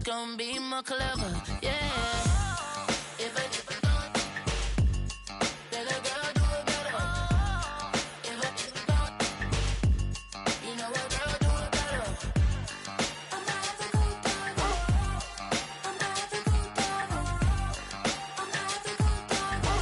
gonna be more clever, yeah. If I then a girl do it better. If I you know a girl do it better. I'm not the good dog. I'm not the good dog. I'm not the good dog.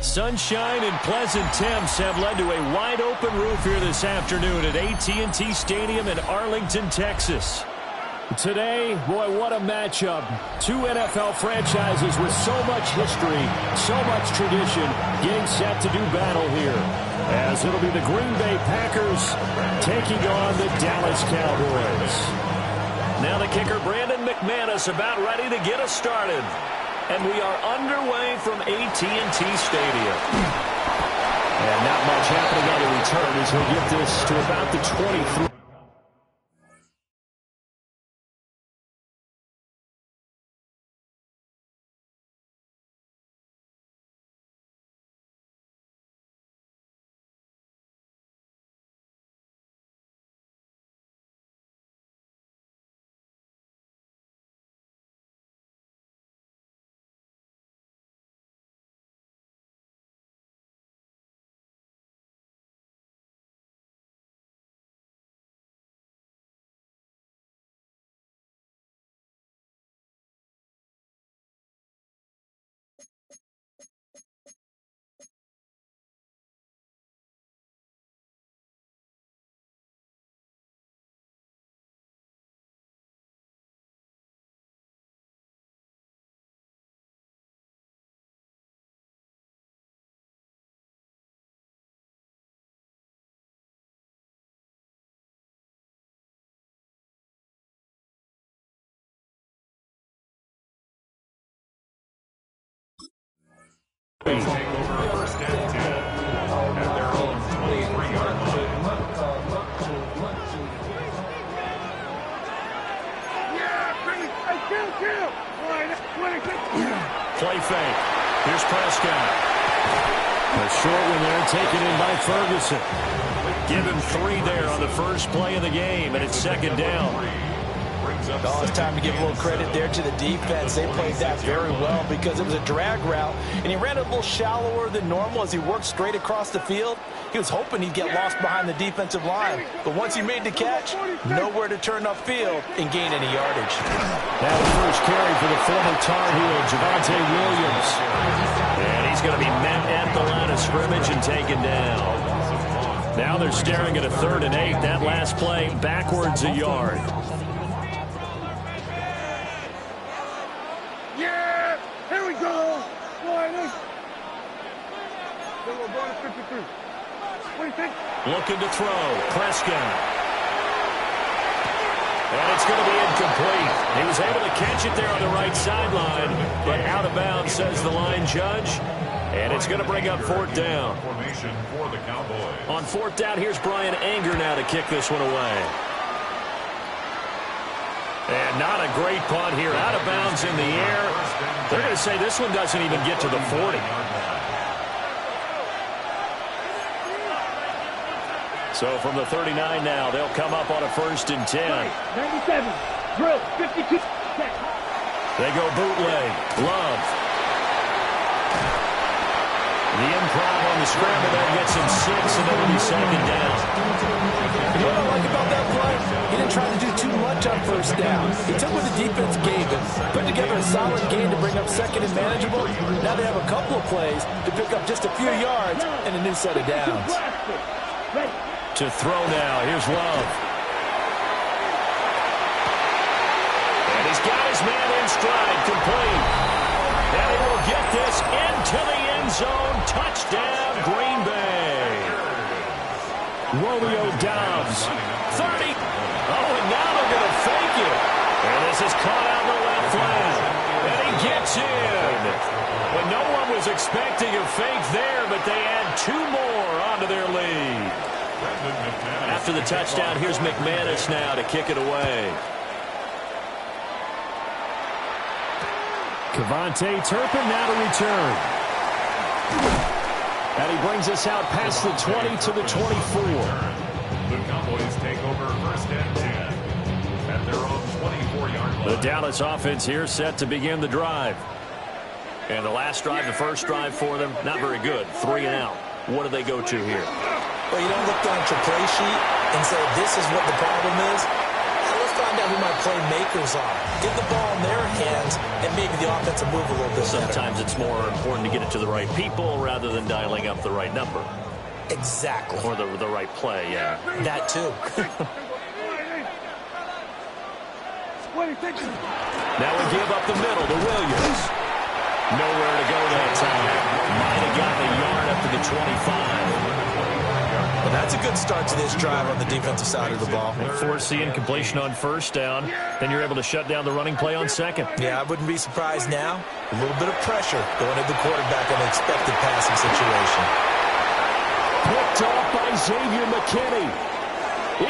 Sunshine and pleasant temps have led to a wide-open roof here this afternoon at AT&T Stadium in Arlington, Texas. Today, boy, what a matchup. Two NFL franchises with so much history, so much tradition, getting set to do battle here. As it'll be the Green Bay Packers taking on the Dallas Cowboys. Now the kicker, Brandon McManus, about ready to get us started. And we are underway from AT&T Stadium. And not much happening on the return as he'll get this to about the 23. Take over first and 10 at their own 23-yard line. Play fake. Here's Prescott. A short one there taken in by Ferguson. Give him 3 there on the first play of the game, and it's second down. Oh, it's time to give a little credit there to the defense. They played that very well because it was a drag route, and he ran a little shallower than normal as he worked straight across the field. He was hoping he'd get lost behind the defensive line, but once he made the catch, nowhere to turn upfield and gain any yardage. Now the first carry for the former Tar Heel, Javonte Williams. And he's going to be met at the line of scrimmage and taken down. Now they're staring at a 3rd and 8. That last play backwards a yard. Looking to throw. Prescott. And it's going to be incomplete. He was able to catch it there on the right sideline, but out of bounds, says the line judge. And it's going to bring up 4th down. Formation for the Cowboys. On 4th down, here's Brian Anger now to kick this one away. And not a great punt here. Out of bounds in the air. They're going to say this one doesn't even get to the 40. So from the 39 now, they'll come up on a 1st and 10. 97, drill, 52. They go bootleg. Love. The improv on the scramble there gets him 6, and it'll be second down. You know what I like about that play? He didn't try to do too much on 1st down. He took what the defense gave him, put together a solid game to bring up 2nd and manageable. Now they have a couple of plays to pick up just a few yards and a new set of downs. To throw now, here's Love. And he's got his man in stride, complete. And he will get this into the end zone. Touchdown, Green Bay. Romeo Doubs, 30. Oh, and now they're going to fake it. And this is caught out in the left flat. And he gets in. When no one was expecting a fake there, but they add 2 more onto their lead. After the touchdown, here's McManus now to kick it away. Kevontae Turpin now to return. And he brings us out past the 20 to the 24. The Cowboys take over 1st and 10 at their own 24 The Dallas offense here set to begin the drive. And the last drive, the first drive for them, not very good. 3 and out. What do they go to here? Well, you don't look down at your play sheet and say, this is what the problem is. Now, let's find out who my playmakers are. Get the ball in their hands, and maybe the offense will move a little bit better. Sometimes it's more important to get it to the right people rather than dialing up the right number. Exactly. Or the right play, yeah. That, too. Now we give up the middle to Williams. Nowhere to go that time. Might have gotten a yard up to the 25. Well, that's a good start to this drive on the defensive side of the ball. And force the incompletion on first down. Then you're able to shut down the running play on second. Yeah, I wouldn't be surprised now. A little bit of pressure going at the quarterback in an expected passing situation. Picked off by Xavier McKinney.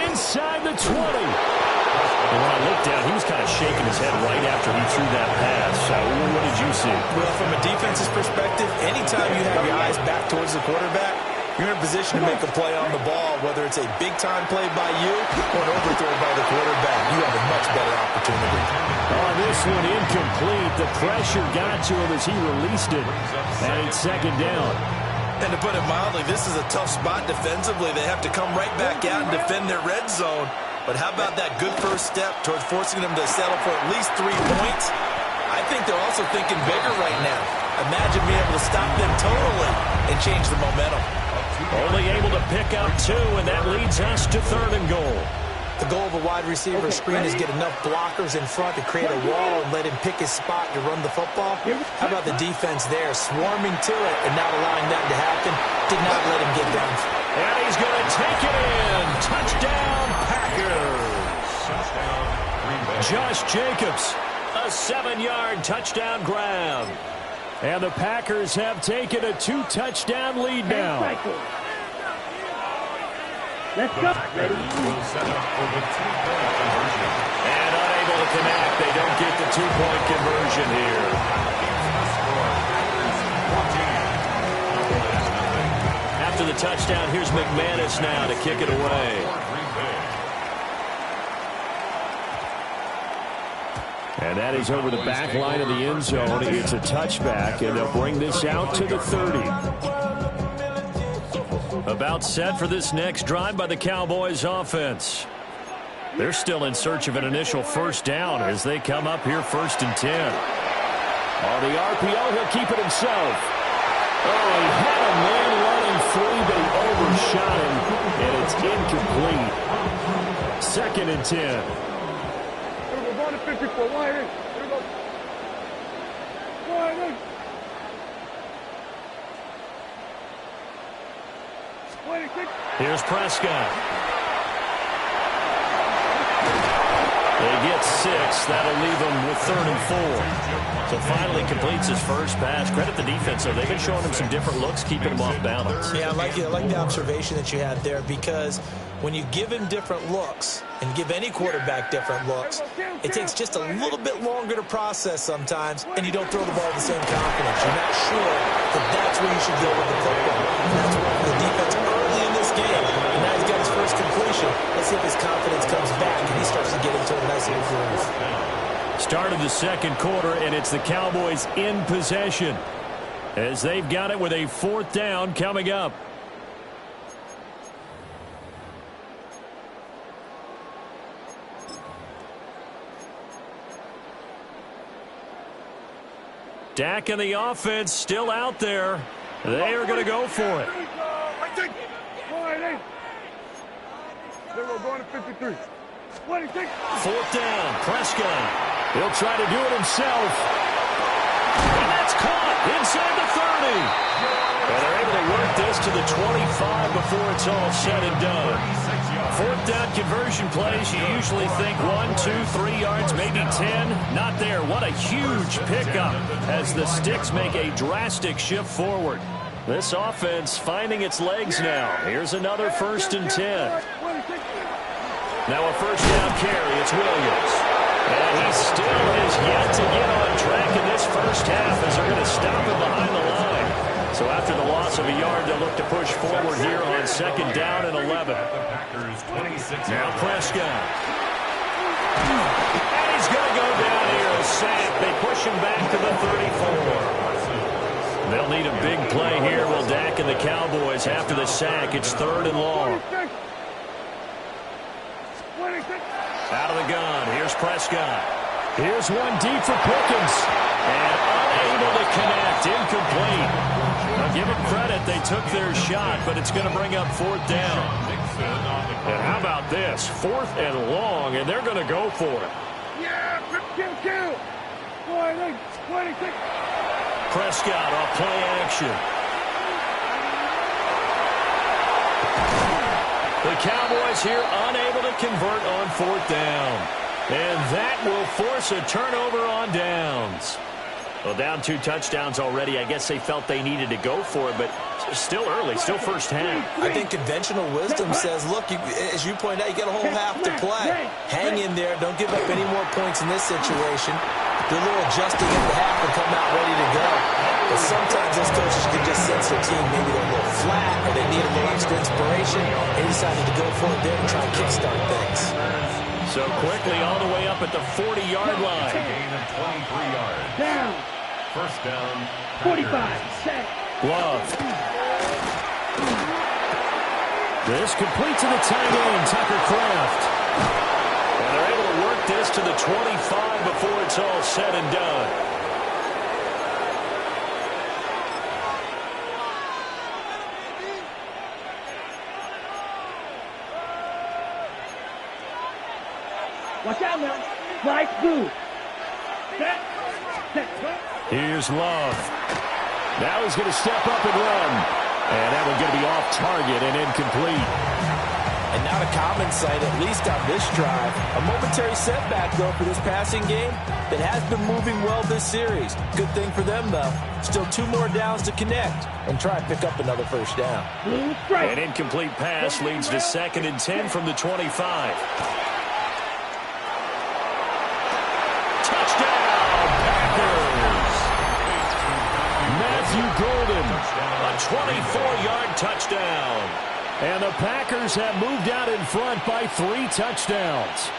Inside the 20. And when I looked down, he was kind of shaking his head right after he threw that pass. So what did you see? Well, from a defense's perspective, anytime you have your eyes back towards the quarterback, you're in a position to make a play on the ball, whether it's a big-time play by you or an overthrow by the quarterback. You have a much better opportunity. Oh, this one incomplete. The pressure got to him as he released it. And it's second down. And to put it mildly, this is a tough spot defensively. They have to come right back out and defend their red zone. But how about that good first step towards forcing them to settle for at least 3 points? I think they're also thinking bigger right now. Imagine being able to stop them totally and change the momentum. Only able to pick up 2, and that leads us to 3rd and goal. The goal of a wide receiver screen is get enough blockers in front to create a wall and let him pick his spot to run the football. How about the defense there, swarming to it and not allowing that to happen? Did not let him get down. And he's going to take it in. Touchdown, Packers. Josh Jacobs, a 7-yard touchdown grab. And the Packers have taken a 2-touchdown lead now. Let's go. And unable to connect. They don't get the 2-point conversion here. After the touchdown, here's McManus now to kick it away. And that is over the back line of the end zone. It's a touchback, and they'll bring this out to the 30. About set for this next drive by the Cowboys offense. They're still in search of an initial first down as they come up here 1st and 10. On the RPO, he'll keep it himself. Oh, he had a man running free, but he overshot him, and it's incomplete. 2nd and 10. 54, wide in. Here we go. Wide in. Here's Prescott. They get 6. That'll leave them with 3rd and 4. So finally completes his first pass. Credit the defense, though. They've been showing him some different looks, keeping him off balance. Yeah, I like the observation that you had there, because when you give him different looks and give any quarterback different looks, it takes just a little bit longer to process sometimes, and you don't throw the ball with the same confidence. You're not sure that that's where you should go with the football. And that's what the defense early in this game. And now he's got his first completion. Let's see if his confidence comes back and he starts to get into a nice little groove. Start of the second quarter, and it's the Cowboys in possession as they've got it with a 4th down coming up. Dak and the offense still out there. They are going to go for it. Going to 53. 4th down, Prescott. He'll try to do it himself. And that's caught inside the 30. And they're able to work this to the 25 before it's all said and done. 4th down conversion plays, you usually think 1, 2, 3 yards, maybe 10. Not there. What a huge pickup as the Sticks make a drastic shift forward. This offense finding its legs now. Here's another 1st and 10. Now a 1st down carry. It's Williams. And he still has yet to get on track in this first half as they're going to stop him behind the line. So after the loss of a yard, they'll look to push forward here on 2nd down and 11. Now Prescott. And he's going to go attacking the Cowboys after the sack. It's 3rd and long. 26. Out of the gun. Here's Prescott. Here's one deep for Pickens. And unable to connect. Incomplete. Now give them credit. They took their shot, but it's going to bring up 4th down. And how about this? 4th and long, and they're going to go for it. Yeah, kill. 26. Prescott off play action. The Cowboys here unable to convert on 4th down. And that will force a turnover on downs. Well, down 2 touchdowns already. I guess they felt they needed to go for it, but still early, still first half. I think conventional wisdom says, look, as you point out, you got a whole half to play. Hang in there. Don't give up any more points in this situation. Do a little adjusting at the half and come out ready to go. But sometimes those coaches can just sense their team. Maybe they're a little flat or they need a little extra inspiration. They decided to go for it there and try and kickstart things. So quickly all the way up at the 40-yard line. Gain of 23 yards. Down. First down. 45. Set. Love. This complete to the tight end, Tucker Kraft. And they're able to work this to the 25 before it's all said and done. Watch out now. Slide through. Set. Here's Love. Now he's going to step up and run. And that one's going to be off target and incomplete. And not a common sight, at least on this drive. A momentary setback, though, for this passing game that has been moving well this series. Good thing for them, though. Still 2 more downs to connect and try and pick up another first down. An incomplete pass leads to 2nd and 10 from the 25. Golden, a 24-yard touchdown. And the Packers have moved out in front by 3 touchdowns.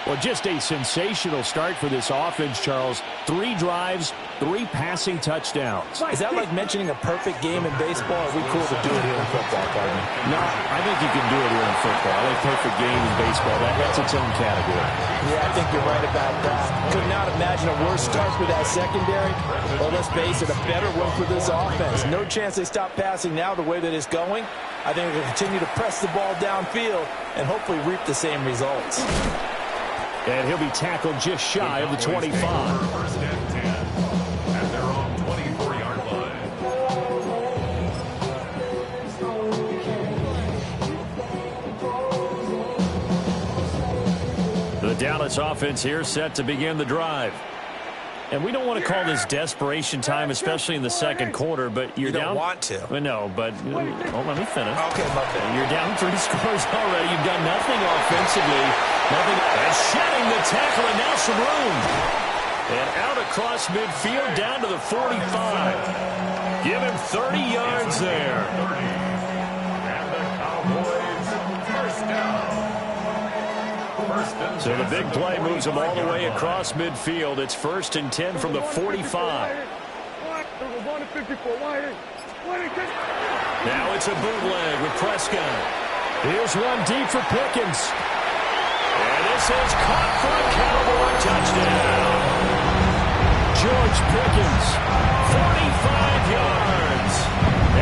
Well, just a sensational start for this offense, Charles. 3 drives, 3 passing touchdowns. Is that like mentioning a perfect game in baseball? Are we cool to do it here in football, partner? No, I think you can do it here in football. I think perfect game in baseball, that's its own category. Yeah, I think you're right about that. Could not imagine a worse start for that secondary. Well, let's face it, a better one for this offense. No chance they stop passing now the way that it's going. I think they'll continue to press the ball downfield and hopefully reap the same results. And he'll be tackled just shy of the 25. First and 10 at their own 24-yard line. The Dallas offense here set to begin the drive. And we don't want to call this desperation time, especially in the second quarter, but you're You down. don't want to. No, but let me finish. Okay, my bad. You're down 3 scores already. You've done nothing offensively. Nothing. And shedding the tackle, and now some room. And out across midfield, down to the 45. Give him 30 yards there. And the Cowboys first down. So the big play moves them all the way across midfield. It's 1st and 10 from the 45. Now it's a bootleg with Prescott. Here's one deep for Pickens. And this is caught for a Cowboy touchdown. George Pickens, 45 yards.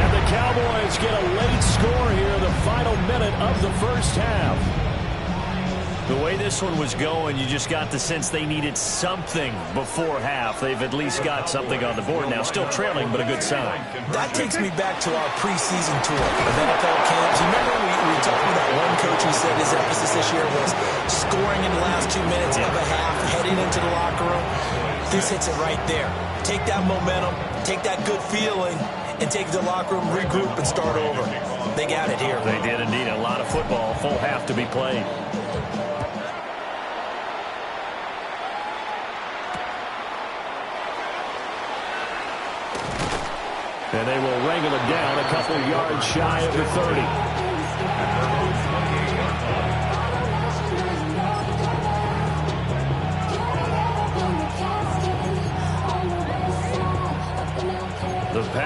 And the Cowboys get a late score here in the final minute of the first half. The way this one was going, you just got the sense they needed something before half. They've at least got something on the board now. Still trailing, but a good sign. That takes me back to our preseason tour of NFL camps. You remember we talked about one coach who said his emphasis this year was scoring in the last 2 minutes of a half, heading into the locker room. This hits it right there. Take that momentum, take that good feeling, and take the locker room, regroup, and start over. They got it here. They did indeed. A lot of football, full half to be played. And they will wrangle it down a couple yards shy of the 30.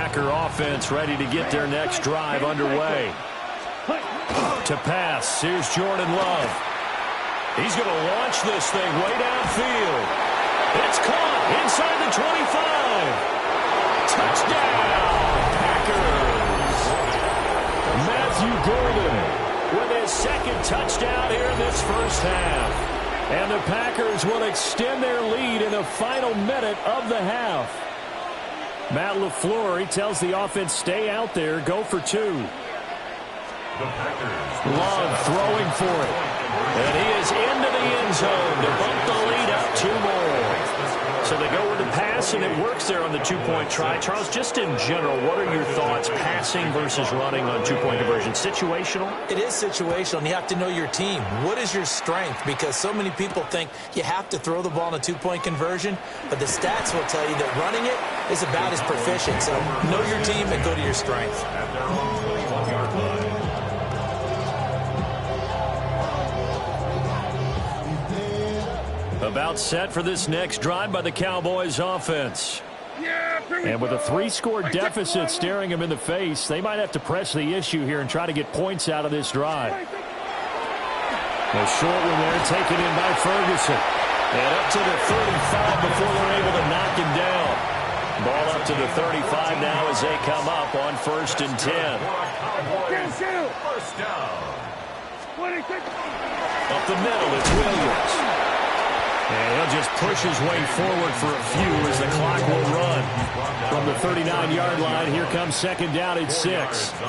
Packer offense ready to get their next drive underway. To pass, here's Jordan Love. He's going to launch this thing way downfield. It's caught inside the 25. Touchdown, Packers. Matthew Golden with his second touchdown here in this first half. And the Packers will extend their lead in the final minute of the half. Matt LaFleur, he tells the offense, stay out there, go for two. Love throwing for it. And he is into the end zone to bump the lead up two more. So they go with the pass, and it works there on the two-point try. Charles, just in general, what are your thoughts passing versus running on two-point conversion? Situational? It is situational, and you have to know your team. What is your strength? Because so many people think you have to throw the ball in a two-point conversion, but the stats will tell you that running it is about as proficient. So know your team and go to your strength. At their own 21-yard line. About set for this next drive by the Cowboys offense. And with a three-score deficit staring them in the face, they might have to press the issue here and try to get points out of this drive. A short one there taken in by Ferguson. And up to the 35 before they're able to knock him down. Ball up to the 35 now as they come up on 1st and 10. First down. Up the middle, it's Williams. And he'll just push his way forward for a few as the clock will run. From the 39-yard line, here comes second down at 6. Second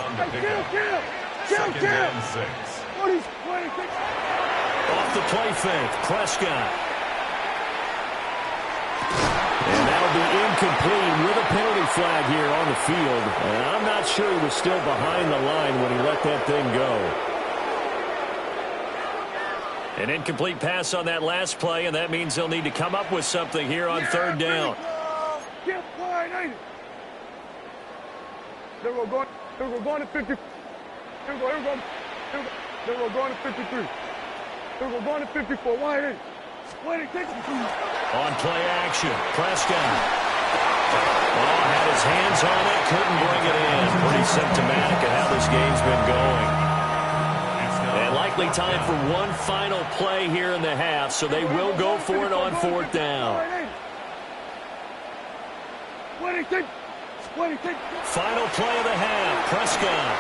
and 6. Off the play fake, Prescott. And that'll be incomplete with a penalty flag here on the field. And I'm not sure he was still behind the line when he let that thing go. An incomplete pass on that last play, and that means they'll need to come up with something here on 3rd down. Then we're going to 50. Then we're going to 53. Then we're going to 54. Wide in. On play action, Prescott. Oh, had his hands on it, couldn't bring it in. Pretty symptomatic of how this game's been going. And likely time for one final play here in the half, so they will go for it on 4th down. Final play of the half, Prescott.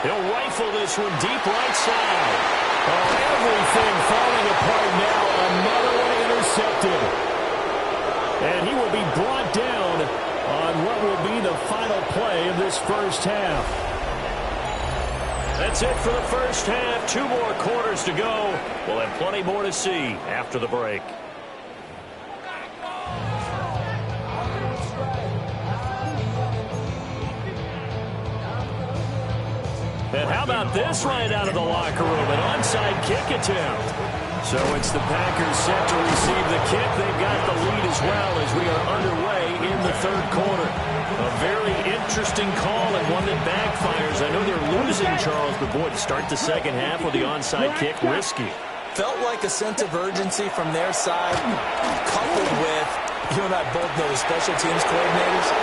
He'll rifle this one deep right side. Oh, everything falling apart now. Another one intercepted. And he will be brought down on what will be the final play of this first half. That's it for the first half. 2 more quarters to go. We'll have plenty more to see after the break. And how about this right out of the locker room? An onside kick attempt. So it's the Packers set to receive the kick. They've got the lead as well as we are underway in the 3rd quarter. A very interesting call and one that backfires. I know they're losing, Charles, but boy, to start the second half with the onside kick, risky. Felt like a sense of urgency from their side, coupled with, you and I both know the special teams coordinators,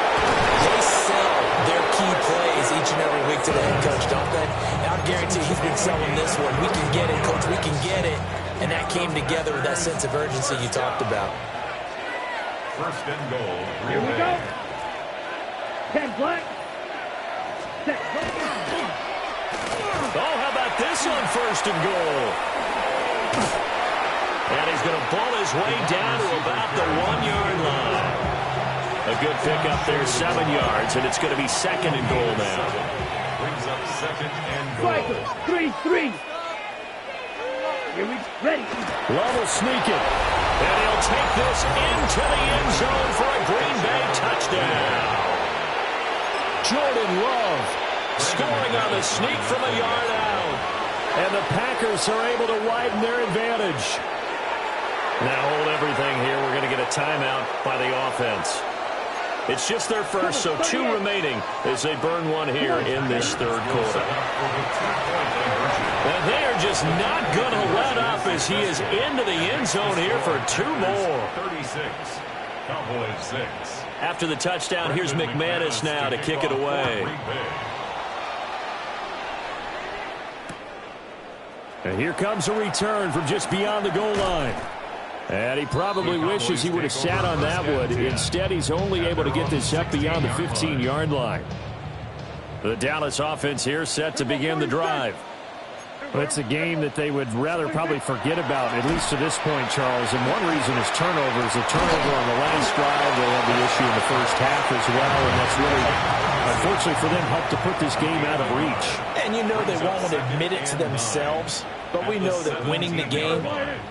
they sell their key plays each and every week to the head coach, don't they? And I guarantee he's been selling this one. We can get it, coach, we can get it. And that came together with that sense of urgency you talked about. 1st and goal. Here we go. 10 black. Oh, how about this on 1st and goal? And he's going to ball his way down to about the 1-yard line. A good pickup there, 7 yards, and it's going to be 2nd and goal now. Brings up 2nd and goal. 3-3. Here we ready. Love will sneak it. And he'll take this into the end zone for a Green Bay touchdown. Jordan Love scoring on the sneak from a yard out. And the Packers are able to widen their advantage. Now hold everything here. We're going to get a timeout by the offense. It's just their first, so 2 remaining as they burn one here in this 3rd quarter. And they are just not going to let up as he is into the end zone here for 2 more. 36. Cowboys 6. After the touchdown, here's McManus now to kick it away. And here comes a return from just beyond the goal line. And he probably wishes he would have sat on that one. Instead, he's only able to get this up beyond the 15-yard line. The Dallas offense here set to begin the drive. Well, it's a game that they would rather probably forget about, at least to this point, Charles. And one reason is turnovers. A turnover on the last drive. They had the issue in the first half as well, and that's really, unfortunately for them, helped to put this game out of reach. And you know they won't want to admit it to themselves, but we know that winning the game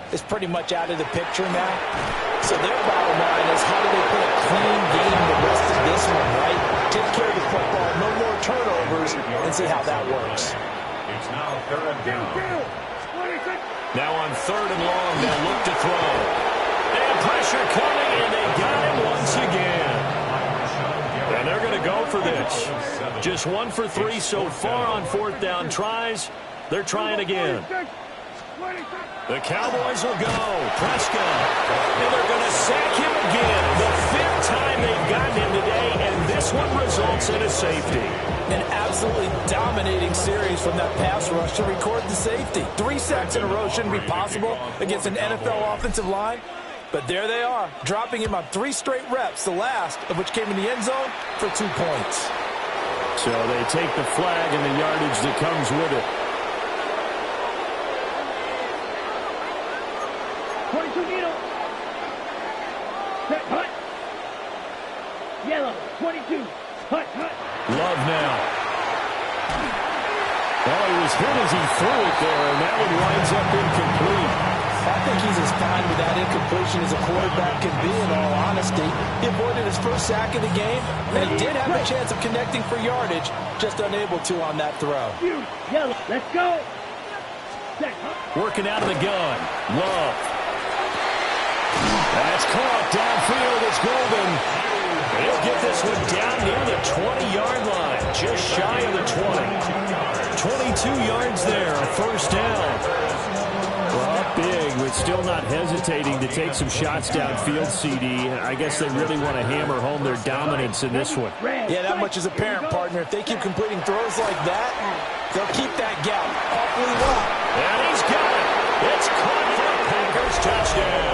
is pretty much out of the picture now. So their bottom line is, how do they play a clean game the rest of this one, right? Take care of the football, no more turnovers, and see how that works. It's now 3rd down. Now on 3rd and long, they'll look to throw. And pressure coming, and they got him once again. And they're going to go for this. Just 1 for 3 so far on 4th down tries. They're trying again. The Cowboys will go. Prescott. And they're going to sack him again. The 5th time they've gotten him today, and this one results in a safety. An absolutely dominating series from that pass rush to record the safety. 3 sacks in a row shouldn't be possible against an NFL offensive line. But there they are, dropping him on 3 straight reps, the last of which came in the end zone for 2 points. So they take the flag and the yardage that comes with it. 22 needle. Set, hut. Yellow, 22. Hut, hut. Love now. Well, he was hit as he threw it there, and that one winds up incomplete. I think he's as fine with that incompletion as a quarterback can be, in all honesty. He avoided his first sack of the game, and he did have a chance of connecting for yardage, just unable to on that throw. Yellow, let's go. Set, hut. Working out of the gun. Love. That's caught downfield. It's Golden. He'll get this one down near the 20-yard line, just shy of the 20. 22 yards there, a 1st down. Well, up big, but still not hesitating to take some shots downfield, CD. I guess they really want to hammer home their dominance in this one. Yeah, that much is apparent, partner. If they keep completing throws like that, they'll keep that gap awfully well. And he's got it. It's caught for a Packers touchdown.